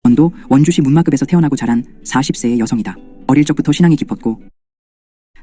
강원도 원주시 문마급에서 태어나고 자란 40세의 여성이다. 어릴 적부터 신앙이 깊었고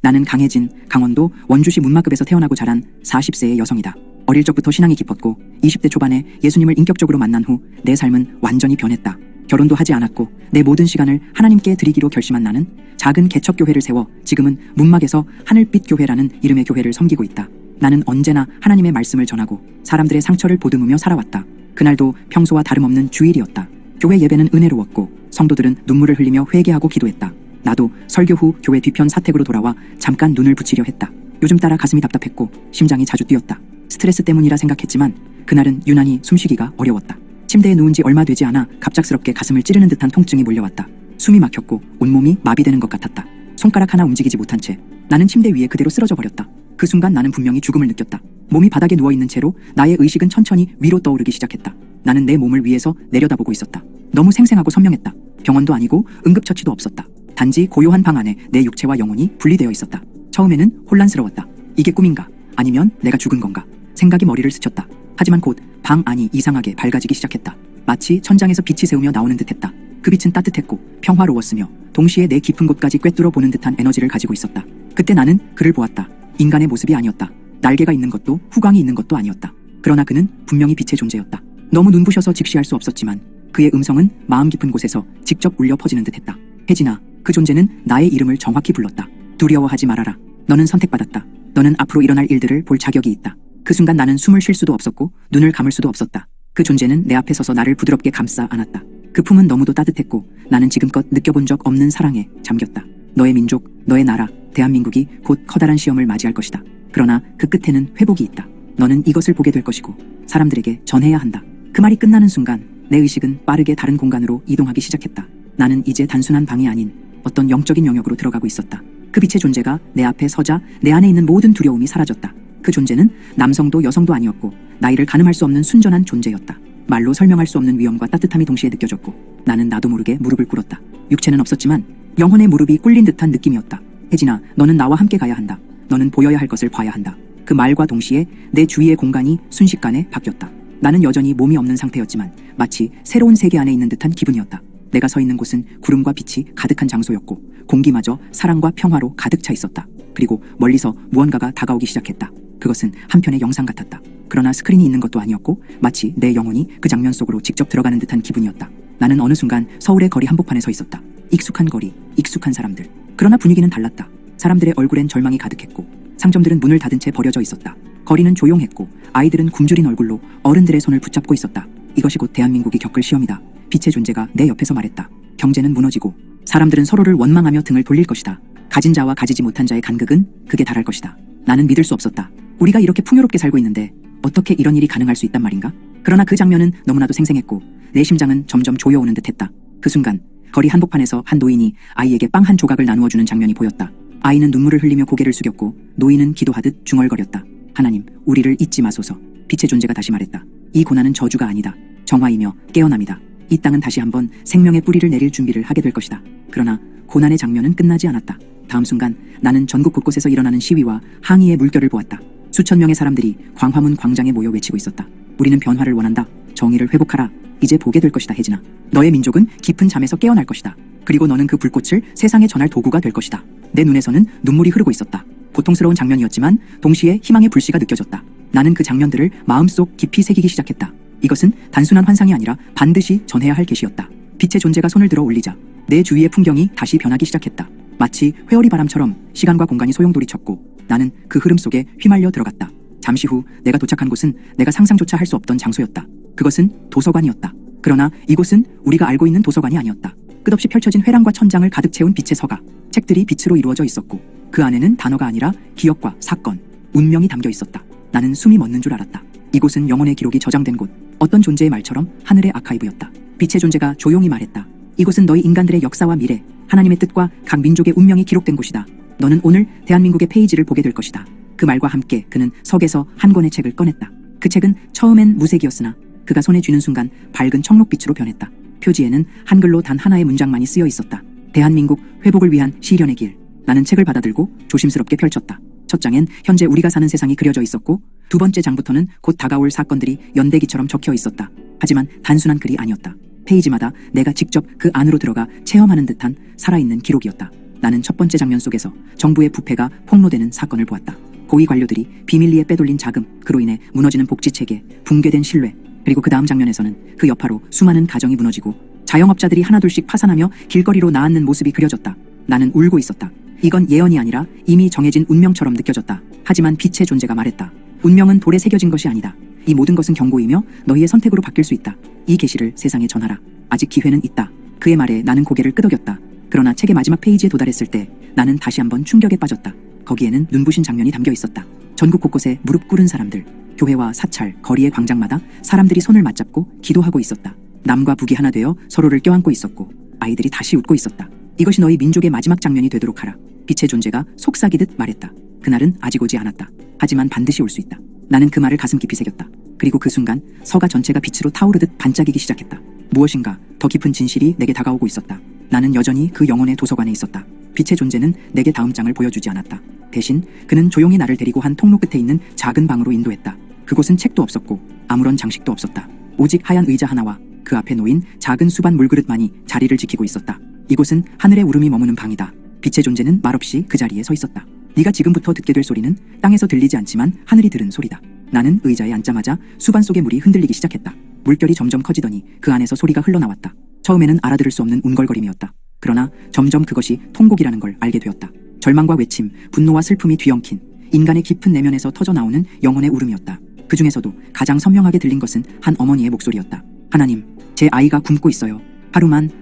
나는 강혜진, 강원도 원주시 문마급에서 태어나고 자란 40세의 여성이다. 어릴 적부터 신앙이 깊었고 20대 초반에 예수님을 인격적으로 만난 후 내 삶은 완전히 변했다. 결혼도 하지 않았고 내 모든 시간을 하나님께 드리기로 결심한 나는 작은 개척교회를 세워 지금은 문막에서 하늘빛 교회라는 이름의 교회를 섬기고 있다. 나는 언제나 하나님의 말씀을 전하고 사람들의 상처를 보듬으며 살아왔다. 그날도 평소와 다름없는 주일이었다. 교회 예배는 은혜로웠고 성도들은 눈물을 흘리며 회개하고 기도했다. 나도 설교 후 교회 뒤편 사택으로 돌아와 잠깐 눈을 붙이려 했다. 요즘 따라 가슴이 답답했고 심장이 자주 뛰었다. 스트레스 때문이라 생각했지만 그날은 유난히 숨쉬기가 어려웠다. 침대에 누운 지 얼마 되지 않아 갑작스럽게 가슴을 찌르는 듯한 통증이 몰려왔다. 숨이 막혔고 온몸이 마비되는 것 같았다. 손가락 하나 움직이지 못한 채 나는 침대 위에 그대로 쓰러져 버렸다. 그 순간 나는 분명히 죽음을 느꼈다. 몸이 바닥에 누워있는 채로 나의 의식은 천천히 위로 떠오르기 시작했다. 나는 내 몸을 위에서 내려다보고 있었다. 너무 생생하고 선명했다. 병원도 아니고 응급처치도 없었다. 단지 고요한 방 안에 내 육체와 영혼이 분리되어 있었다. 처음에는 혼란스러웠다. 이게 꿈인가? 아니면 내가 죽은 건가? 생각이 머리를 스쳤다. 하지만 곧 방 안이 이상하게 밝아지기 시작했다. 마치 천장에서 빛이 새우며 나오는 듯했다. 그 빛은 따뜻했고 평화로웠으며 동시에 내 깊은 곳까지 꿰뚫어 보는 듯한 에너지를 가지고 있었다. 그때 나는 그를 보았다. 인간의 모습이 아니었다. 날개가 있는 것도 후광이 있는 것도 아니었다. 그러나 그는 분명히 빛의 존재였다. 너무 눈부셔서 직시할 수 없었지만 그의 음성은 마음 깊은 곳에서 직접 울려 퍼지는 듯했다. 혜진아, 그 존재는 나의 이름을 정확히 불렀다. 두려워하지 말아라. 너는 선택받았다. 너는 앞으로 일어날 일들을 볼 자격이 있다. 그 순간 나는 숨을 쉴 수도 없었고 눈을 감을 수도 없었다. 그 존재는 내 앞에 서서 나를 부드럽게 감싸 안았다. 그 품은 너무도 따뜻했고 나는 지금껏 느껴본 적 없는 사랑에 잠겼다. 너의 민족, 너의 나라, 대한민국이 곧 커다란 시험을 맞이할 것이다. 그러나 그 끝에는 회복이 있다. 너는 이것을 보게 될 것이고 사람들에게 전해야 한다. 그 말이 끝나는 순간 내 의식은 빠르게 다른 공간으로 이동하기 시작했다. 나는 이제 단순한 방이 아닌 어떤 영적인 영역으로 들어가고 있었다. 그 빛의 존재가 내 앞에 서자 내 안에 있는 모든 두려움이 사라졌다. 그 존재는 남성도 여성도 아니었고 나이를 가늠할 수 없는 순전한 존재였다. 말로 설명할 수 없는 위엄과 따뜻함이 동시에 느껴졌고 나는 나도 모르게 무릎을 꿇었다. 육체는 없었지만 영혼의 무릎이 꿇린 듯한 느낌이었다. 혜진아, 너는 나와 함께 가야 한다. 너는 보여야 할 것을 봐야 한다. 그 말과 동시에 내 주위의 공간이 순식간에 바뀌었다. 나는 여전히 몸이 없는 상태였지만 마치 새로운 세계 안에 있는 듯한 기분이었다. 내가 서 있는 곳은 구름과 빛이 가득한 장소였고 공기마저 사랑과 평화로 가득 차 있었다. 그리고 멀리서 무언가가 다가오기 시작했다. 그것은 한편의 영상 같았다. 그러나 스크린이 있는 것도 아니었고 마치 내 영혼이 그 장면 속으로 직접 들어가는 듯한 기분이었다. 나는 어느 순간 서울의 거리 한복판에 서 있었다. 익숙한 거리, 익숙한 사람들. 그러나 분위기는 달랐다. 사람들의 얼굴엔 절망이 가득했고 상점들은 문을 닫은 채 버려져 있었다. 거리는 조용했고 아이들은 굶주린 얼굴로 어른들의 손을 붙잡고 있었다. 이것이 곧 대한민국이 겪을 시험이다. 빛의 존재가 내 옆에서 말했다. 경제는 무너지고 사람들은 서로를 원망하며 등을 돌릴 것이다. 가진 자와 가지지 못한 자의 간극은 극에 달할 것이다. 나는 믿을 수 없었다. 우리가 이렇게 풍요롭게 살고 있는데 어떻게 이런 일이 가능할 수 있단 말인가? 그러나 그 장면은 너무나도 생생했고 내 심장은 점점 조여오는 듯했다. 그 순간 거리 한복판에서 한 노인이 아이에게 빵 한 조각을 나누어 주는 장면이 보였다. 아이는 눈물을 흘리며 고개를 숙였고 노인은 기도하듯 중얼거렸다. 하나님, 우리를 잊지 마소서. 빛의 존재가 다시 말했다. 이 고난은 저주가 아니다. 정화이며 깨어남이다. 이 땅은 다시 한번 생명의 뿌리를 내릴 준비를 하게 될 것이다. 그러나 고난의 장면은 끝나지 않았다. 다음 순간 나는 전국 곳곳에서 일어나는 시위와 항의의 물결을 보았다. 수천 명의 사람들이 광화문 광장에 모여 외치고 있었다. 우리는 변화를 원한다. 정의를 회복하라. 이제 보게 될 것이다, 혜진아. 너의 민족은 깊은 잠에서 깨어날 것이다. 그리고 너는 그 불꽃을 세상에 전할 도구가 될 것이다. 내 눈에서는 눈물이 흐르고 있었다. 고통스러운 장면이었지만 동시에 희망의 불씨가 느껴졌다. 나는 그 장면들을 마음속 깊이 새기기 시작했다. 이것은 단순한 환상이 아니라 반드시 전해야 할 계시였다. 빛의 존재가 손을 들어 올리자 내 주위의 풍경이 다시 변하기 시작했다. 마치 회오리 바람처럼 시간과 공간이 소용돌이쳤고 나는 그 흐름 속에 휘말려 들어갔다. 잠시 후 내가 도착한 곳은 내가 상상조차 할 수 없던 장소였다. 그것은 도서관이었다. 그러나 이곳은 우리가 알고 있는 도서관이 아니었다. 끝없이 펼쳐진 회랑과 천장을 가득 채운 빛의 서가, 책들이 빛으로 이루어져 있었고 그 안에는 단어가 아니라 기억과 사건, 운명이 담겨 있었다. 나는 숨이 멎는 줄 알았다. 이곳은 영혼의 기록이 저장된 곳, 어떤 존재의 말처럼 하늘의 아카이브였다. 빛의 존재가 조용히 말했다. 이곳은 너희 인간들의 역사와 미래, 하나님의 뜻과 각 민족의 운명이 기록된 곳이다. 너는 오늘 대한민국의 페이지를 보게 될 것이다. 그 말과 함께 그는 석에서 한 권의 책을 꺼냈다. 그 책은 처음엔 무색이었으나 그가 손에 쥐는 순간 밝은 청록빛으로 변했다. 표지에는 한글로 단 하나의 문장만이 쓰여 있었다. 대한민국 회복을 위한 시련의 길. 나는 책을 받아들고 조심스럽게 펼쳤다. 첫 장엔 현재 우리가 사는 세상이 그려져 있었고 두 번째 장부터는 곧 다가올 사건들이 연대기처럼 적혀 있었다. 하지만 단순한 글이 아니었다. 페이지마다 내가 직접 그 안으로 들어가 체험하는 듯한 살아있는 기록이었다. 나는 첫 번째 장면 속에서 정부의 부패가 폭로되는 사건을 보았다. 고위 관료들이 비밀리에 빼돌린 자금, 그로 인해 무너지는 복지체계, 붕괴된 신뢰, 그리고 그 다음 장면에서는 그 여파로 수많은 가정이 무너지고 자영업자들이 하나둘씩 파산하며 길거리로 나앉는 모습이 그려졌다. 나는 울고 있었다. 이건 예언이 아니라 이미 정해진 운명처럼 느껴졌다. 하지만 빛의 존재가 말했다. 운명은 돌에 새겨진 것이 아니다. 이 모든 것은 경고이며 너희의 선택으로 바뀔 수 있다. 이 계시를 세상에 전하라. 아직 기회는 있다. 그의 말에 나는 고개를 끄덕였다. 그러나 책의 마지막 페이지에 도달했을 때 나는 다시 한번 충격에 빠졌다. 거기에는 눈부신 장면이 담겨 있었다. 전국 곳곳에 무릎 꿇은 사람들, 교회와 사찰, 거리의 광장마다 사람들이 손을 맞잡고 기도하고 있었다. 남과 북이 하나 되어 서로를 껴안고 있었고 아이들이 다시 웃고 있었다. 이것이 너희 민족의 마지막 장면이 되도록 하라. 빛의 존재가 속삭이듯 말했다. 그날은 아직 오지 않았다. 하지만 반드시 올 수 있다. 나는 그 말을 가슴 깊이 새겼다. 그리고 그 순간 서가 전체가 빛으로 타오르듯 반짝이기 시작했다. 무엇인가 더 깊은 진실이 내게 다가오고 있었다. 나는 여전히 그 영혼의 도서관에 있었다. 빛의 존재는 내게 다음 장을 보여주지 않았다. 대신 그는 조용히 나를 데리고 한 통로 끝에 있는 작은 방으로 인도했다. 그곳은 책도 없었고 아무런 장식도 없었다. 오직 하얀 의자 하나와 그 앞에 놓인 작은 수반 물그릇만이 자리를 지키고 있었다. 이곳은 하늘의 울음이 머무는 방이다. 빛의 존재는 말없이 그 자리에 서 있었다. 네가 지금부터 듣게 될 소리는 땅에서 들리지 않지만 하늘이 들은 소리다. 나는 의자에 앉자마자 수반 속의 물이 흔들리기 시작했다. 물결이 점점 커지더니 그 안에서 소리가 흘러나왔다. 처음에는 알아들을 수 없는 운걸거림이었다. 그러나 점점 그것이 통곡이라는 걸 알게 되었다. 절망과 외침, 분노와 슬픔이 뒤엉킨 인간의 깊은 내면에서 터져나오는 영혼의 울음이었다. 그 중에서도 가장 선명하게 들린 것은 한 어머니의 목소리였다. 하나님, 제 아이가 굶고 있어요.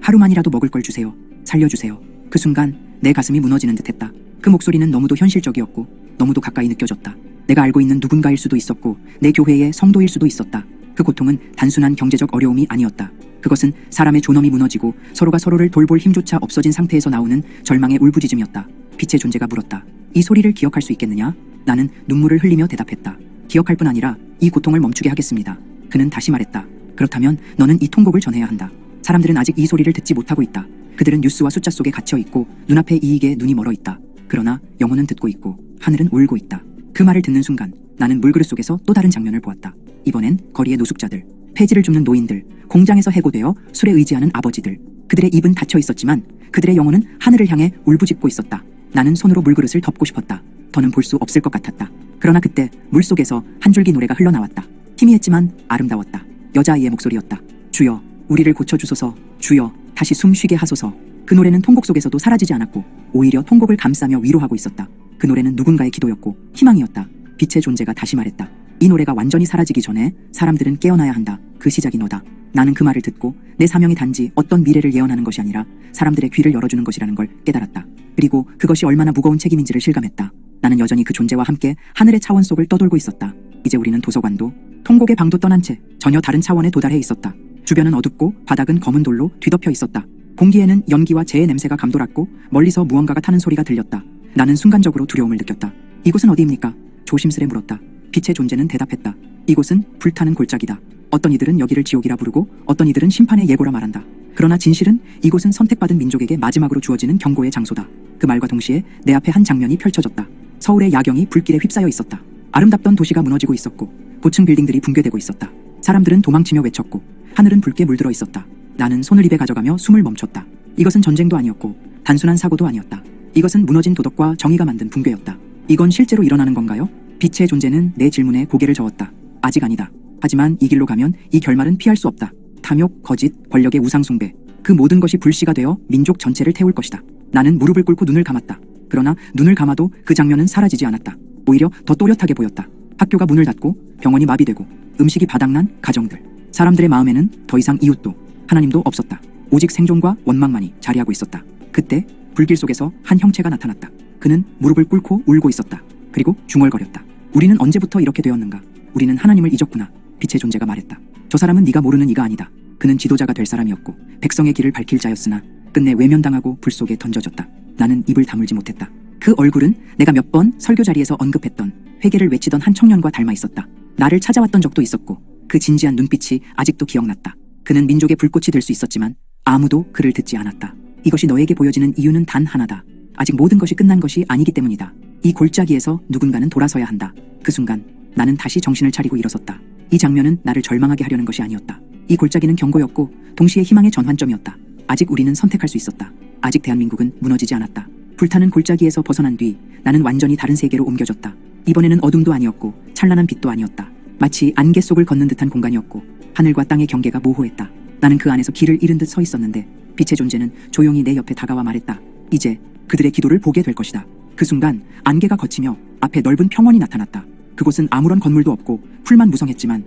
하루만이라도 먹을 걸 주세요. 살려주세요. 그 순간 내 가슴이 무너지는 듯했다. 그 목소리는 너무도 현실적이었고 너무도 가까이 느껴졌다. 내가 알고 있는 누군가일 수도 있었고 내 교회의 성도일 수도 있었다. 그 고통은 단순한 경제적 어려움이 아니었다. 그것은 사람의 존엄이 무너지고 서로가 서로를 돌볼 힘조차 없어진 상태에서 나오는 절망의 울부짖음이었다. 빛의 존재가 물었다. 이 소리를 기억할 수 있겠느냐? 나는 눈물을 흘리며 대답했다. 기억할 뿐 아니라 이 고통을 멈추게 하겠습니다. 그는 다시 말했다. 그렇다면 너는 이 통곡을 전해야 한다. 사람들은 아직 이 소리를 듣지 못하고 있다. 그들은 뉴스와 숫자 속에 갇혀 있고 눈앞의 이익에 눈이 멀어 있다. 그러나 영혼은 듣고 있고 하늘은 울고 있다. 그 말을 듣는 순간 나는 물그릇 속에서 또 다른 장면을 보았다. 이번엔 거리의 노숙자들, 폐지를 줍는 노인들, 공장에서 해고되어 술에 의지하는 아버지들. 그들의 입은 닫혀 있었지만 그들의 영혼은 하늘을 향해 울부짖고 있었다. 나는 손으로 물그릇을 덮고 싶었다. 더는 볼 수 없을 것 같았다. 그러나 그때 물속에서 한 줄기 노래가 흘러나왔다. 희미했지만 아름다웠다. 여자아이의 목소리였다. 주여, 우리를 고쳐주소서. 주여, 다시 숨 쉬게 하소서. 그 노래는 통곡 속에서도 사라지지 않았고 오히려 통곡을 감싸며 위로하고 있었다. 그 노래는 누군가의 기도였고 희망이었다. 빛의 존재가 다시 말했다. 이 노래가 완전히 사라지기 전에 사람들은 깨어나야 한다. 그 시작이 너다. 나는 그 말을 듣고 내 사명이 단지 어떤 미래를 예언하는 것이 아니라 사람들의 귀를 열어주는 것이라는 걸 깨달았다. 그리고 그것이 얼마나 무거운 책임인지를 실감했다. 나는 여전히 그 존재와 함께 하늘의 차원 속을 떠돌고 있었다. 이제 우리는 도서관도 통곡의 방도 떠난 채 전혀 다른 차원에 도달해 있었다. 주변은 어둡고 바닥은 검은 돌로 뒤덮여 있었다. 공기에는 연기와 재의 냄새가 감돌았고 멀리서 무언가가 타는 소리가 들렸다. 나는 순간적으로 두려움을 느꼈다. 이곳은 어디입니까? 조심스레 물었다. 빛의 존재는 대답했다. 이곳은 불타는 골짜기다. 어떤 이들은 여기를 지옥이라 부르고 어떤 이들은 심판의 예고라 말한다. 그러나 진실은 이곳은 선택받은 민족에게 마지막으로 주어지는 경고의 장소다. 그 말과 동시에 내 앞에 한 장면이 펼쳐졌다. 서울의 야경이 불길에 휩싸여 있었다. 아름답던 도시가 무너지고 있었고 고층 빌딩들이 붕괴되고 있었다. 사람들은 도망치며 외쳤고 하늘은 붉게 물들어 있었다. 나는 손을 입에 가져가며 숨을 멈췄다. 이것은 전쟁도 아니었고 단순한 사고도 아니었다. 이것은 무너진 도덕과 정의가 만든 붕괴였다. 이건 실제로 일어나는 건가요? 빛의 존재는 내 질문에 고개를 저었다. 아직 아니다. 하지만 이 길로 가면 이 결말은 피할 수 없다. 탐욕, 거짓, 권력의 우상숭배, 그 모든 것이 불씨가 되어 민족 전체를 태울 것이다. 나는 무릎을 꿇고 눈을 감았다. 그러나 눈을 감아도 그 장면은 사라지지 않았다. 오히려 더 또렷하게 보였다. 학교가 문을 닫고 병원이 마비되고 음식이 바닥난 가정들. 사람들의 마음에는 더 이상 이웃도 하나님도 없었다. 오직 생존과 원망만이 자리하고 있었다. 그때 불길 속에서 한 형체가 나타났다. 그는 무릎을 꿇고 울고 있었다. 그리고 중얼거렸다. 우리는 언제부터 이렇게 되었는가? 우리는 하나님을 잊었구나. 빛의 존재가 말했다. 저 사람은 네가 모르는 이가 아니다. 그는 지도자가 될 사람이었고 백성의 길을 밝힐 자였으나 끝내 외면당하고 불 속에 던져졌다. 나는 입을 다물지 못했다. 그 얼굴은 내가 몇 번 설교 자리에서 언급했던 회개를 외치던 한 청년과 닮아 있었다. 나를 찾아왔던 적도 있었고 그 진지한 눈빛이 아직도 기억났다. 그는 민족의 불꽃이 될 수 있었지만 아무도 그를 듣지 않았다. 이것이 너에게 보여지는 이유는 단 하나다. 아직 모든 것이 끝난 것이 아니기 때문이다. 이 골짜기에서 누군가는 돌아서야 한다. 그 순간 나는 다시 정신을 차리고 일어섰다. 이 장면은 나를 절망하게 하려는 것이 아니었다. 이 골짜기는 경고였고 동시에 희망의 전환점이었다. 아직 우리는 선택할 수 있었다. 아직 대한민국은 무너지지 않았다. 불타는 골짜기에서 벗어난 뒤 나는 완전히 다른 세계로 옮겨졌다. 이번에는 어둠도 아니었고 찬란한 빛도 아니었다. 마치 안개 속을 걷는 듯한 공간이었고 하늘과 땅의 경계가 모호했다. 나는 그 안에서 길을 잃은 듯 서 있었는데 빛의 존재는 조용히 내 옆에 다가와 말했다. 이제 그들의 기도를 보게 될 것이다. 그 순간 안개가 걷히며 앞에 넓은 평원이 나타났다. 그곳은 아무런 건물도 없고 풀만 무성했지만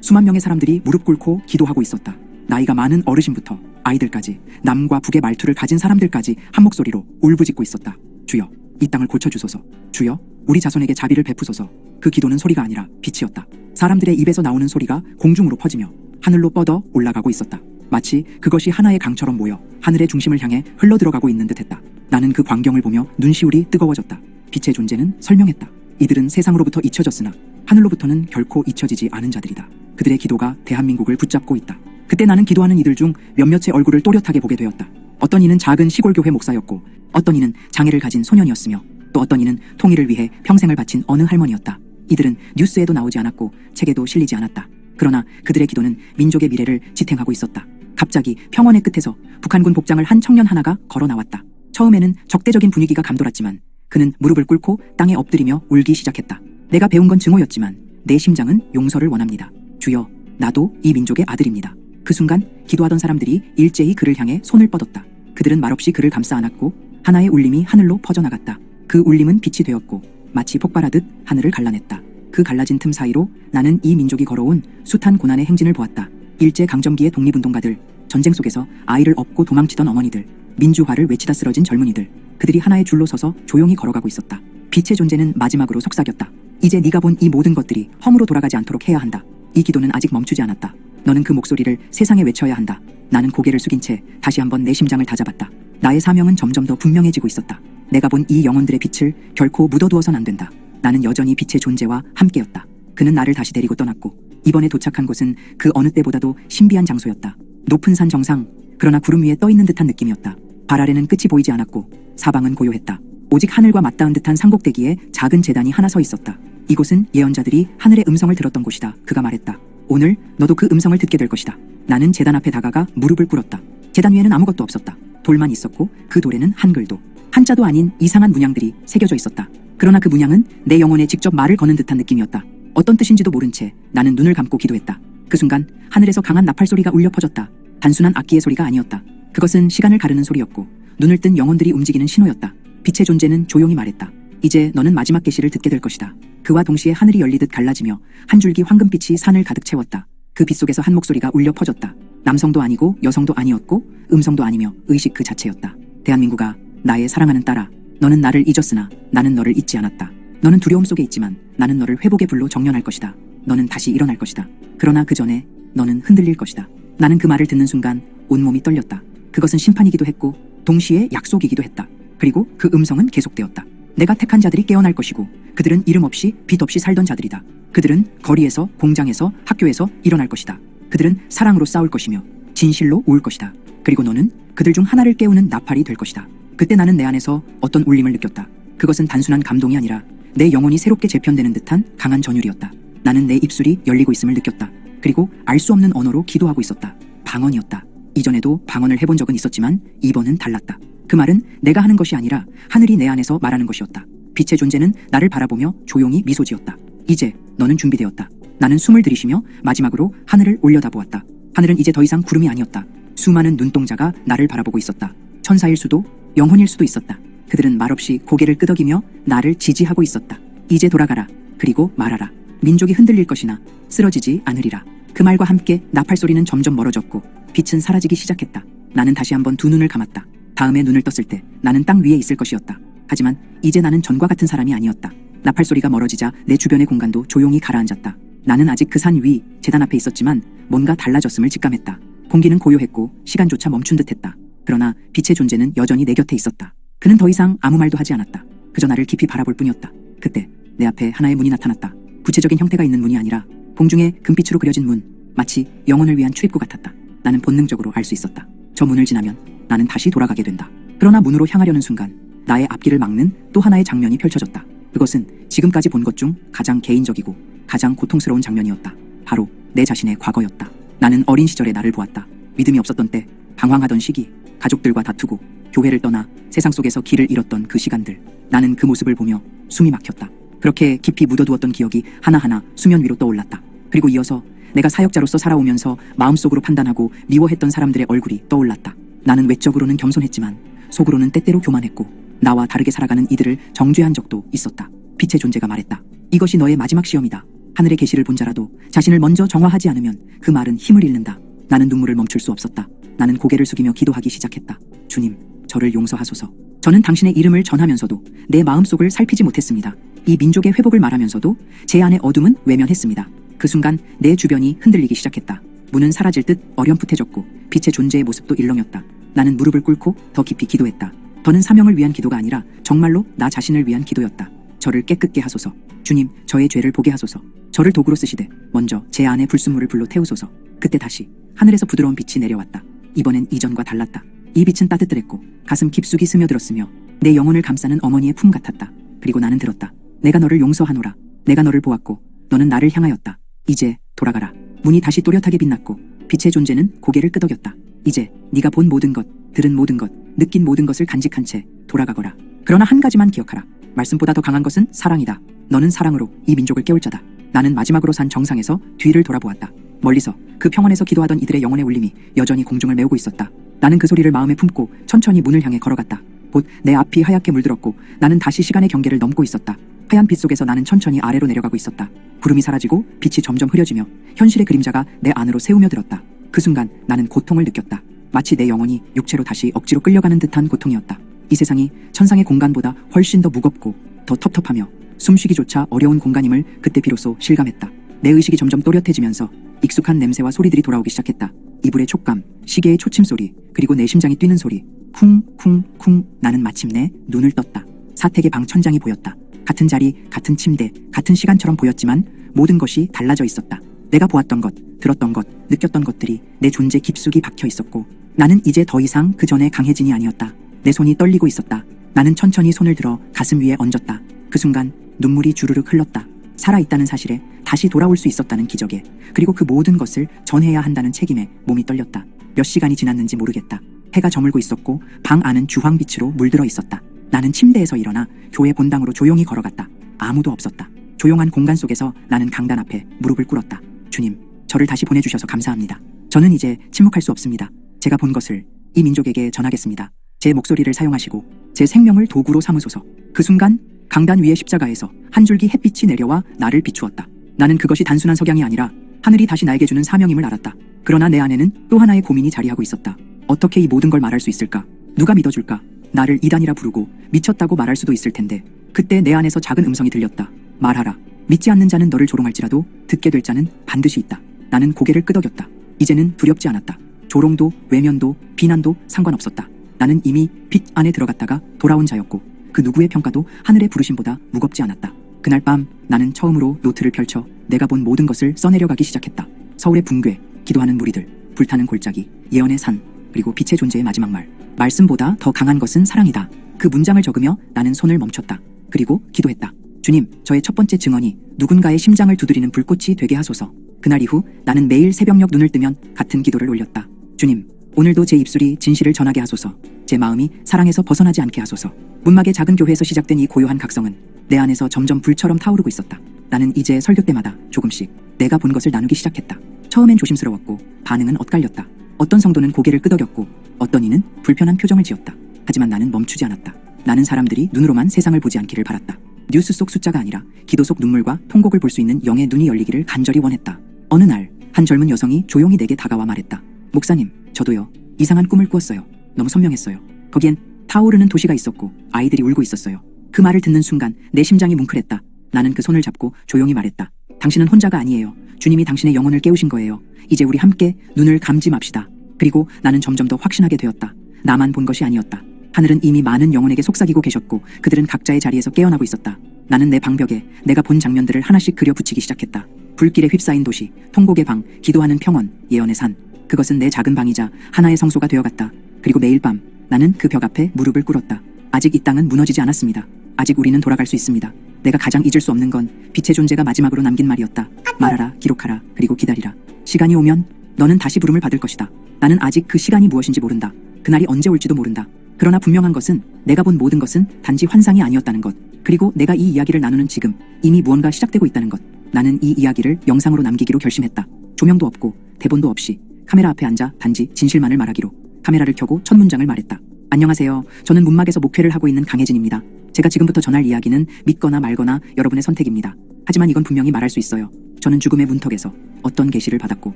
수만 명의 사람들이 무릎 꿇고 기도하고 있었다. 나이가 많은 어르신부터 아이들까지 남과 북의 말투를 가진 사람들까지 한 목소리로 울부짖고 있었다. 주여, 이 땅을 고쳐주소서. 주여, 우리 자손에게 자비를 베푸소서. 그 기도는 소리가 아니라 빛이었다. 사람들의 입에서 나오는 소리가 공중으로 퍼지며 하늘로 뻗어 올라가고 있었다. 마치 그것이 하나의 강처럼 모여 하늘의 중심을 향해 흘러들어가고 있는 듯했다. 나는 그 광경을 보며 눈시울이 뜨거워졌다. 빛의 존재는 설명했다. 이들은 세상으로부터 잊혀졌으나 하늘로부터는 결코 잊혀지지 않은 자들이다. 그들의 기도가 대한민국을 붙잡고 있다. 그때 나는 기도하는 이들 중 몇몇의 얼굴을 또렷하게 보게 되었다. 어떤 이는 작은 시골교회 목사였고 어떤 이는 장애를 가진 소년이었으며 또 어떤 이는 통일을 위해 평생을 바친 어느 할머니였다. 이들은 뉴스에도 나오지 않았고 책에도 실리지 않았다. 그러나 그들의 기도는 민족의 미래를 지탱하고 있었다. 갑자기 평원의 끝에서 북한군 복장을 한 청년 하나가 걸어 나왔다. 처음에는 적대적인 분위기가 감돌았지만 그는 무릎을 꿇고 땅에 엎드리며 울기 시작했다. 내가 배운 건 증오였지만 내 심장은 용서를 원합니다. 주여, 나도 이 민족의 아들입니다. 그 순간 기도하던 사람들이 일제히 그를 향해 손을 뻗었다. 그들은 말없이 그를 감싸 안았고 하나의 울림이 하늘로 퍼져나갔다. 그 울림은 빛이 되었고 마치 폭발하듯 하늘을 갈라냈다. 그 갈라진 틈 사이로 나는 이 민족이 걸어온 숱한 고난의 행진을 보았다. 일제강점기의 독립운동가들, 전쟁 속에서 아이를 업고 도망치던 어머니들, 민주화를 외치다 쓰러진 젊은이들, 그들이 하나의 줄로 서서 조용히 걸어가고 있었다. 빛의 존재는 마지막으로 속삭였다. 이제 네가 본 이 모든 것들이 험으로 돌아가지 않도록 해야 한다. 이 기도는 아직 멈추지 않았다. 너는 그 목소리를 세상에 외쳐야 한다. 나는 고개를 숙인 채 다시 한번 내 심장을 다잡았다. 나의 사명은 점점 더 분명해지고 있었다. 내가 본 이 영혼들의 빛을 결코 묻어두어선 안 된다. 나는 여전히 빛의 존재와 함께였다. 그는 나를 다시 데리고 떠났고 이번에 도착한 곳은 그 어느 때보다도 신비한 장소였다. 높은 산 정상, 그러나 구름 위에 떠있는 듯한 느낌이었다. 발 아래는 끝이 보이지 않았고 사방은 고요했다. 오직 하늘과 맞닿은 듯한 산꼭대기에 작은 제단이 하나 서 있었다. 이곳은 예언자들이 하늘의 음성을 들었던 곳이다. 그가 말했다. 오늘 너도 그 음성을 듣게 될 것이다. 나는 제단 앞에 다가가 무릎을 꿇었다. 제단 위에는 아무것도 없었다. 돌만 있었고 그 돌에는 한글도, 한자도 아닌 이상한 문양들이 새겨져 있었다. 그러나 그 문양은 내 영혼에 직접 말을 거는 듯한 느낌이었다. 어떤 뜻인지도 모른 채 나는 눈을 감고 기도했다. 그 순간 하늘에서 강한 나팔 소리가 울려 퍼졌다. 단순한 악기의 소리가 아니었다. 그것은 시간을 가르는 소리였고 눈을 뜬 영혼들이 움직이는 신호였다. 빛의 존재는 조용히 말했다. 이제 너는 마지막 계시를 듣게 될 것이다. 그와 동시에 하늘이 열리듯 갈라지며 한 줄기 황금빛이 산을 가득 채웠다. 그 빛 속에서 한 목소리가 울려 퍼졌다. 남성도 아니고 여성도 아니었고 음성도 아니며 의식 그 자체였다. 대한민국아, 나의 사랑하는 딸아, 너는 나를 잊었으나 나는 너를 잊지 않았다. 너는 두려움 속에 있지만 나는 너를 회복의 불로 정련할 것이다. 너는 다시 일어날 것이다. 그러나 그 전에 너는 흔들릴 것이다. 나는 그 말을 듣는 순간 온몸이 떨렸다. 그것은 심판이기도 했고 동시에 약속이기도 했다. 그리고 그 음성은 계속되었다. 내가 택한 자들이 깨어날 것이고 그들은 이름 없이 빛 없이 살던 자들이다. 그들은 거리에서, 공장에서, 학교에서 일어날 것이다. 그들은 사랑으로 싸울 것이며 진실로 울 것이다. 그리고 너는 그들 중 하나를 깨우는 나팔이 될 것이다. 그때 나는 내 안에서 어떤 울림을 느꼈다. 그것은 단순한 감동이 아니라 내 영혼이 새롭게 재편되는 듯한 강한 전율이었다. 나는 내 입술이 열리고 있음을 느꼈다. 그리고 알 수 없는 언어로 기도하고 있었다. 방언이었다. 이전에도 방언을 해본 적은 있었지만 이번은 달랐다. 그 말은 내가 하는 것이 아니라 하늘이 내 안에서 말하는 것이었다. 빛의 존재는 나를 바라보며 조용히 미소 지었다. 이제 너는 준비되었다. 나는 숨을 들이쉬며 마지막으로 하늘을 올려다보았다. 하늘은 이제 더 이상 구름이 아니었다. 수많은 눈동자가 나를 바라보고 있었다. 천사일 수도 영혼일 수도 있었다. 그들은 말없이 고개를 끄덕이며 나를 지지하고 있었다. 이제 돌아가라. 그리고 말하라. 민족이 흔들릴 것이나 쓰러지지 않으리라. 그 말과 함께 나팔 소리는 점점 멀어졌고 빛은 사라지기 시작했다. 나는 다시 한번 두 눈을 감았다. 다음에 눈을 떴을 때 나는 땅 위에 있을 것이었다. 하지만 이제 나는 전과 같은 사람이 아니었다. 나팔 소리가 멀어지자 내 주변의 공간도 조용히 가라앉았다. 나는 아직 그 산 위 제단 앞에 있었지만 뭔가 달라졌음을 직감했다. 공기는 고요했고 시간조차 멈춘 듯했다. 그러나 빛의 존재는 여전히 내 곁에 있었다. 그는 더 이상 아무 말도 하지 않았다. 그저 나를 깊이 바라볼 뿐이었다. 그때 내 앞에 하나의 문이 나타났다. 구체적인 형태가 있는 문이 아니라 공중에 금빛으로 그려진 문, 마치 영혼을 위한 출입구 같았다. 나는 본능적으로 알 수 있었다. 저 문을 지나면 나는 다시 돌아가게 된다. 그러나 문으로 향하려는 순간 나의 앞길을 막는 또 하나의 장면이 펼쳐졌다. 그것은 지금까지 본 것 중 가장 개인적이고 가장 고통스러운 장면이었다. 바로 내 자신의 과거였다. 나는 어린 시절의 나를 보았다. 믿음이 없었던 때, 방황하던 시기, 가족들과 다투고 교회를 떠나 세상 속에서 길을 잃었던 그 시간들. 나는 그 모습을 보며 숨이 막혔다. 그렇게 깊이 묻어두었던 기억이 하나하나 수면 위로 떠올랐다. 그리고 이어서 내가 사역자로서 살아오면서 마음속으로 판단하고 미워했던 사람들의 얼굴이 떠올랐다. 나는 외적으로는 겸손했지만 속으로는 때때로 교만했고 나와 다르게 살아가는 이들을 정죄한 적도 있었다. 빛의 존재가 말했다. 이것이 너의 마지막 시험이다. 하늘의 계시를 본 자라도 자신을 먼저 정화하지 않으면 그 말은 힘을 잃는다. 나는 눈물을 멈출 수 없었다. 나는 고개를 숙이며 기도하기 시작했다. 주님, 저를 용서하소서. 저는 당신의 이름을 전하면서도 내 마음속을 살피지 못했습니다. 이 민족의 회복을 말하면서도 제 안의 어둠은 외면했습니다. 그 순간 내 주변이 흔들리기 시작했다. 문은 사라질 듯 어렴풋해졌고 빛의 존재의 모습도 일렁였다. 나는 무릎을 꿇고 더 깊이 기도했다. 더는 사명을 위한 기도가 아니라 정말로 나 자신을 위한 기도였다. 저를 깨끗게 하소서. 주님, 저의 죄를 보게 하소서. 저를 도구로 쓰시되 먼저 제 안에 불순물을 불로 태우소서. 그때 다시 하늘에서 부드러운 빛이 내려왔다. 이번엔 이전과 달랐다. 이 빛은 따뜻했고 가슴 깊숙이 스며들었으며 내 영혼을 감싸는 어머니의 품 같았다. 그리고 나는 들었다. 내가 너를 용서하노라. 내가 너를 보았고 너는 나를 향하였다. 이제 돌아가라. 문이 다시 또렷하게 빛났고 빛의 존재는 고개를 끄덕였다. 이제 네가 본 모든 것, 들은 모든 것, 느낀 모든 것을 간직한 채 돌아가거라. 그러나 한 가지만 기억하라. 말씀보다 더 강한 것은 사랑이다. 너는 사랑으로 이 민족을 깨울 자다. 나는 마지막으로 산 정상에서 뒤를 돌아보았다. 멀리서 그 평원에서 기도하던 이들의 영혼의 울림이 여전히 공중을 메우고 있었다. 나는 그 소리를 마음에 품고 천천히 문을 향해 걸어갔다. 곧 내 앞이 하얗게 물들었고 나는 다시 시간의 경계를 넘고 있었다. 하얀 빛 속에서 나는 천천히 아래로 내려가고 있었다. 구름이 사라지고 빛이 점점 흐려지며 현실의 그림자가 내 안으로 새우며 들었다. 그 순간 나는 고통을 느꼈다. 마치 내 영혼이 육체로 다시 억지로 끌려가는 듯한 고통이었다. 이 세상이 천상의 공간보다 훨씬 더 무겁고 더 텁텁하며 숨쉬기조차 어려운 공간임을 그때 비로소 실감했다. 내 의식이 점점 또렷해지면서 익숙한 냄새와 소리들이 돌아오기 시작했다. 이불의 촉감, 시계의 초침소리, 그리고 내 심장이 뛰는 소리. 쿵쿵쿵. 나는 마침내 눈을 떴다. 사택의 방 천장이 보였다. 같은 자리, 같은 침대, 같은 시간처럼 보였지만 모든 것이 달라져 있었다. 내가 보았던 것, 들었던 것, 느꼈던 것들이 내 존재 깊숙이 박혀 있었고 나는 이제 더 이상 그 전의 강혜진이 아니었다. 내 손이 떨리고 있었다. 나는 천천히 손을 들어 가슴 위에 얹었다. 그 순간 눈물이 주르륵 흘렀다. 살아있다는 사실에, 다시 돌아올 수 있었다는 기적에, 그리고 그 모든 것을 전해야 한다는 책임에 몸이 떨렸다. 몇 시간이 지났는지 모르겠다. 해가 저물고 있었고 방 안은 주황빛으로 물들어 있었다. 나는 침대에서 일어나 교회 본당으로 조용히 걸어갔다. 아무도 없었다. 조용한 공간 속에서 나는 강단 앞에 무릎을 꿇었다. 주님, 저를 다시 보내주셔서 감사합니다. 저는 이제 침묵할 수 없습니다. 제가 본 것을 이 민족에게 전하겠습니다. 제 목소리를 사용하시고 제 생명을 도구로 삼으소서. 그 순간 강단 위의 십자가에서 한 줄기 햇빛이 내려와 나를 비추었다. 나는 그것이 단순한 석양이 아니라 하늘이 다시 나에게 주는 사명임을 알았다. 그러나 내 안에는 또 하나의 고민이 자리하고 있었다. 어떻게 이 모든 걸 말할 수 있을까? 누가 믿어줄까? 나를 이단이라 부르고 미쳤다고 말할 수도 있을 텐데 그때 내 안에서 작은 음성이 들렸다. 말하라. 믿지 않는 자는 너를 조롱할지라도 듣게 될 자는 반드시 있다. 나는 고개를 끄덕였다. 이제는 두렵지 않았다. 조롱도 외면도 비난도 상관없었다. 나는 이미 빛 안에 들어갔다가 돌아온 자였고 그 누구의 평가도 하늘의 부르심보다 무겁지 않았다. 그날 밤 나는 처음으로 노트를 펼쳐 내가 본 모든 것을 써내려가기 시작했다. 서울의 붕괴, 기도하는 무리들, 불타는 골짜기, 예언의 산, 그리고 빛의 존재의 마지막 말. 말씀보다 더 강한 것은 사랑이다. 그 문장을 적으며 나는 손을 멈췄다. 그리고 기도했다. 주님, 저의 첫 번째 증언이 누군가의 심장을 두드리는 불꽃이 되게 하소서. 그날 이후 나는 매일 새벽녘 눈을 뜨면 같은 기도를 올렸다. 주님, 오늘도 제 입술이 진실을 전하게 하소서. 제 마음이 사랑에서 벗어나지 않게 하소서. 문막의 작은 교회에서 시작된 이 고요한 각성은 내 안에서 점점 불처럼 타오르고 있었다. 나는 이제 설교 때마다 조금씩 내가 본 것을 나누기 시작했다. 처음엔 조심스러웠고 반응은 엇갈렸다. 어떤 성도는 고개를 끄덕였고 어떤 이는 불편한 표정을 지었다. 하지만 나는 멈추지 않았다. 나는 사람들이 눈으로만 세상을 보지 않기를 바랐다. 뉴스 속 숫자가 아니라 기도 속 눈물과 통곡을 볼 수 있는 영의 눈이 열리기를 간절히 원했다. 어느 날 한 젊은 여성이 조용히 내게 다가와 말했다. 목사님, 저도요. 이상한 꿈을 꾸었어요. 너무 선명했어요. 거기엔 타오르는 도시가 있었고 아이들이 울고 있었어요. 그 말을 듣는 순간 내 심장이 뭉클했다. 나는 그 손을 잡고 조용히 말했다. 당신은 혼자가 아니에요. 주님이 당신의 영혼을 깨우신 거예요. 이제 우리 함께 눈을 감지 맙시다. 그리고 나는 점점 더 확신하게 되었다. 나만 본 것이 아니었다. 하늘은 이미 많은 영혼에게 속삭이고 계셨고 그들은 각자의 자리에서 깨어나고 있었다. 나는 내 방벽에 내가 본 장면들을 하나씩 그려 붙이기 시작했다. 불길에 휩싸인 도시, 통곡의 방, 기도하는 평원, 예언의 산. 그것은 내 작은 방이자 하나의 성소가 되어갔다. 그리고 매일 밤 나는 그 벽 앞에 무릎을 꿇었다. 아직 이 땅은 무너지지 않았습니다. 아직 우리는 돌아갈 수 있습니다. 내가 가장 잊을 수 없는 건 빛의 존재가 마지막으로 남긴 말이었다. 말하라, 기록하라, 그리고 기다리라. 시간이 오면 너는 다시 부름을 받을 것이다. 나는 아직 그 시간이 무엇인지 모른다. 그날이 언제 올지도 모른다. 그러나 분명한 것은 내가 본 모든 것은 단지 환상이 아니었다는 것. 그리고 내가 이 이야기를 나누는 지금 이미 무언가 시작되고 있다는 것. 나는 이 이야기를 영상으로 남기기로 결심했다. 조명도 없고 대본도 없이 카메라 앞에 앉아 단지 진실만을 말하기로. 카메라를 켜고 첫 문장을 말했다. 안녕하세요. 저는 문막에서 목회를 하고 있는 강혜진입니다. 제가 지금부터 전할 이야기는 믿거나 말거나 여러분의 선택입니다. 하지만 이건 분명히 말할 수 있어요. 저는 죽음의 문턱에서 어떤 계시를 받았고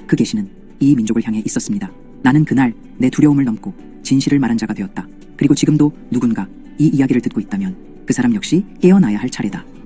그 계시는 이 민족을 향해 있었습니다. 나는 그날 내 두려움을 넘고 진실을 말한 자가 되었다. 그리고 지금도 누군가 이 이야기를 듣고 있다면 그 사람 역시 깨어나야 할 차례다.